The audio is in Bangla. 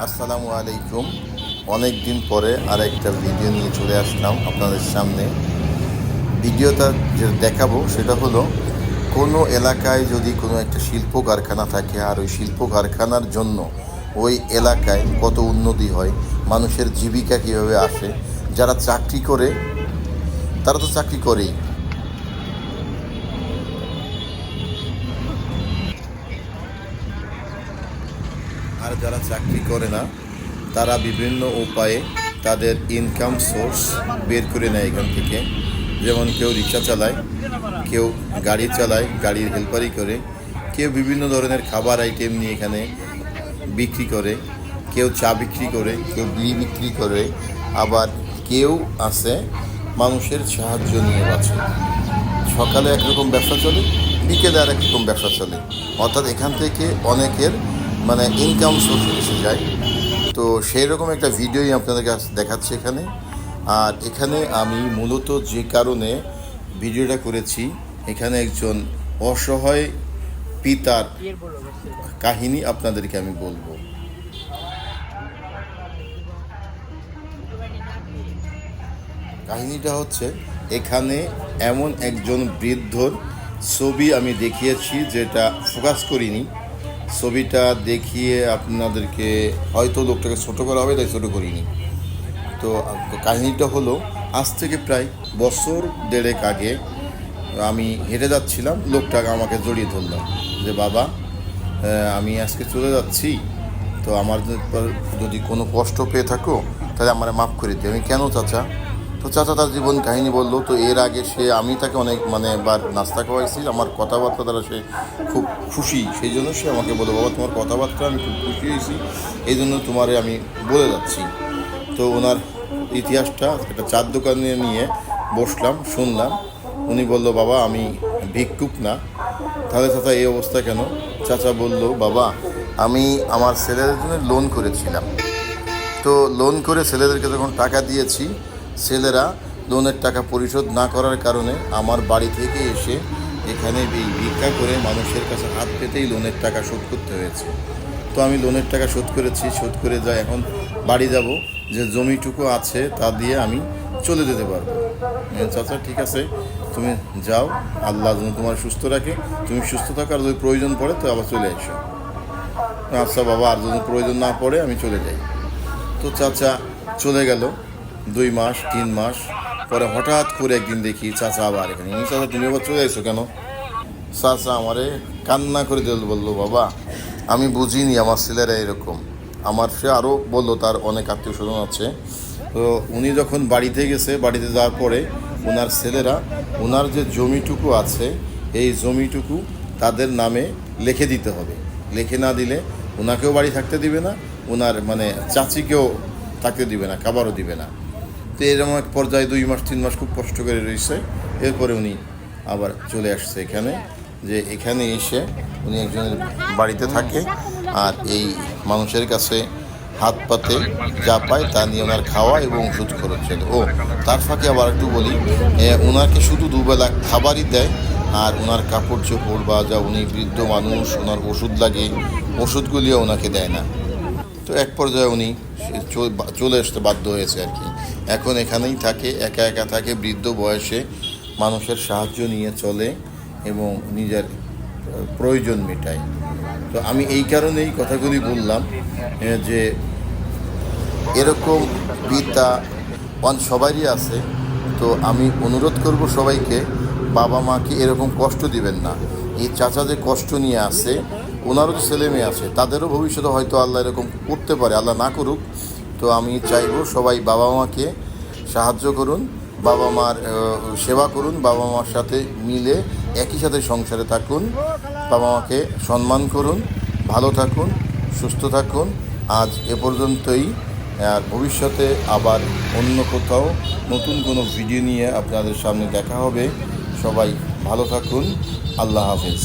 আসসালামু আলাইকুম। অনেক দিন পরে আর একটা ভিডিও নিয়ে চলে আসলাম আপনাদের সামনে। ভিডিওটা যে দেখাবো সেটা হলো, কোনো এলাকায় যদি কোনো একটা শিল্প কারখানা থাকে আর ওই শিল্প কারখানার জন্য ওই এলাকায় কত উন্নতি হয়, মানুষের জীবিকা কীভাবে আসে। যারা চাকরি করে তারা তো চাকরি করেই, আর যারা চাকরি করে না তারা বিভিন্ন উপায়ে তাদের ইনকাম সোর্স বের করে নেয় এখান থেকে। যেমন কেউ রিক্সা চালায়, কেউ গাড়ি চালায়, গাড়ির হেল্পারি করে, কেউ বিভিন্ন ধরনের খাবার আইটেম নিয়ে এখানে বিক্রি করে, কেউ চা বিক্রি করে, কেউ বিড়ি বিক্রি করে, আবার কেউ আছে মানুষের সাহায্য নিয়ে বাঁচে। সকালে একরকম ব্যবসা চলে, বিকেলে আর একরকম ব্যবসা চলে। অর্থাৎ এখান থেকে অনেকের ইনকাম সোর্স এসে যায়। তো সেই রকম একটা ভিডিওই আপনাদের কাছে দেখাচ্ছি এখানে। আর এখানে আমি মূলত যে কারণে ভিডিওটা করেছি, এখানে একজন অসহায় পিতার কাহিনী আপনাদেরকে আমি বলবো। কাহিনীটা হচ্ছে, এখানে এমন একজন বৃদ্ধর ছবি আমি দেখিয়েছি, যেটা ফোকাস করিনি। ছবিটা দেখিয়ে আপনাদেরকে হয়তো লোকটাকে ছোটো করা হবে, তাই ছোটো করিনি। তো কাহিনীটা হলো, আজ থেকে প্রায় বছর দেড়েক আগে আমি হেঁটে যাচ্ছিলাম, লোকটাকে আমাকে জড়িয়ে ধরলাম যে, বাবা আমি আজকে চলে যাচ্ছি, তো আমার যদি কোনো কষ্ট পেয়ে থাকো তাহলে আমার মাফ করে দিও। আমি, কেন চাচা? তো চাচা তার জীবন কাহিনী বললো। তো এর আগে আমি তাকে অনেক বার নাস্তা খাওয়াইছি, আমার কথাবার্তা দ্বারা সে খুব খুশি। সেই জন্য সে আমাকে বললো, বাবা তোমার কথাবার্তা আমি খুব খুশি হয়েছি, এই জন্য তোমারে আমি বলে যাচ্ছি। তো ওনার ইতিহাসটা একটা চার দোকানে নিয়ে বসলাম, শুনলাম। উনি বললো, বাবা আমি ভিক্ষুক না। তাহলে চাচা এই অবস্থা কেন? চাচা বলল, বাবা আমি আমার ছেলেদের জন্য লোন করেছিলাম। তো লোন করে ছেলেদেরকে যখন টাকা দিয়েছি, ছেলেরা লোনের টাকা পরিশোধ না করার কারণে আমার বাড়ি থেকে এসে এখানে এই ভিক্ষা করে মানুষের কাছে হাত পেতেই লোনের টাকা শোধ করতে হয়েছে। তো আমি লোনের টাকা শোধ করেছি, শোধ করে যাই, এখন বাড়ি যাব, যে জমিটুকু আছে তা দিয়ে আমি চলে যেতে পারবো। চাচা ঠিক আছে, তুমি যাও, আল্লাহ যেন তোমার সুস্থ রাখে, তুমি সুস্থ থাকো, আর যদি প্রয়োজন পড়ে তো আবার চলে এসো। আচ্ছা বাবা, আর যদি প্রয়োজন না পড়ে আমি চলে যাই। তো চাচা চলে গেল। 2 মাস 3 মাস পরে হঠাৎ করে একদিন দেখি চাচা আবার এখানে। চাচা তুমি আবার চলে এসো কেন? চাচা আমারে কান্না করে দিল, বললো, বাবা আমি বুঝিনি আমার ছেলেরা এরকম। সে আরও বললো তার অনেক আত্মীয় স্বজন আছে। তো উনি যখন বাড়িতে গেছে, বাড়িতে যাওয়ার পরে ওনার ছেলেরা ওনার যে জমিটুকু আছে এই জমিটুকু তাদের নামে লিখে দিতে হবে। লিখে না দিলে ওনাকেও বাড়ি থাকতে দিবে না, ওনার চাচিকেও থাকতে দিবে না, খাবারও দিবে না। তো এরকম এক পর্যায়ে 2 মাস 3 মাস খুব কষ্ট করে রয়েছে। এরপরে উনি আবার চলে আসছে এখানে, যে এখানে এসে উনি একজনের বাড়িতে থাকে, আর এই মানুষের কাছে হাত পাতে যা পায় তা নিয়ে ওনার খাওয়া এবং ওষুধ খরচ চলে। ও তার ফাঁকে আবার একটু বলি, ওনাকে শুধু দুবেলা খাবারই দেয়, আর ওনার কাপড় চোপড় বা যা, উনি বৃদ্ধ মানুষ, ওনার ওষুধ লাগে, ওষুধগুলিও ওনাকে দেয় না। তো এক পর্যায়ে উনি চলে আসতে বাধ্য হয়েছে আর কি। এখন এখানেই থাকে, একা একা থাকে, বৃদ্ধ বয়সে মানুষের সাহায্য নিয়ে চলে এবং নিজের প্রয়োজন মেটায়। তো আমি এই কারণেই কথাগুলি বললাম, যে এরকম পিতা সবারই আছে। তো আমি অনুরোধ করব সবাইকে, বাবা মাকে এরকম কষ্ট দিবেন না। এই চাচা যে কষ্ট নিয়ে আসে, ওনারও যে ছেলে মেয়ে আছে, তাদেরও ভবিষ্যতে হয়তো আল্লাহ এরকম করতে পারে, আল্লাহ না করুক। তো আমি চাইবো সবাই বাবা মাকে সাহায্য করুন, বাবা মার সেবা করুন, বাবা মার সাথে মিলে একই সাথে সংসারে থাকুন, বাবা মাকে সম্মান করুন, ভালো থাকুন, সুস্থ থাকুন। আজ এ পর্যন্তই। আর ভবিষ্যতে আবার অন্য কোথাও নতুন কোনো ভিডিও নিয়ে আপনাদের সামনে দেখা হবে। সবাই ভালো থাকুন। আল্লাহ হাফেজ।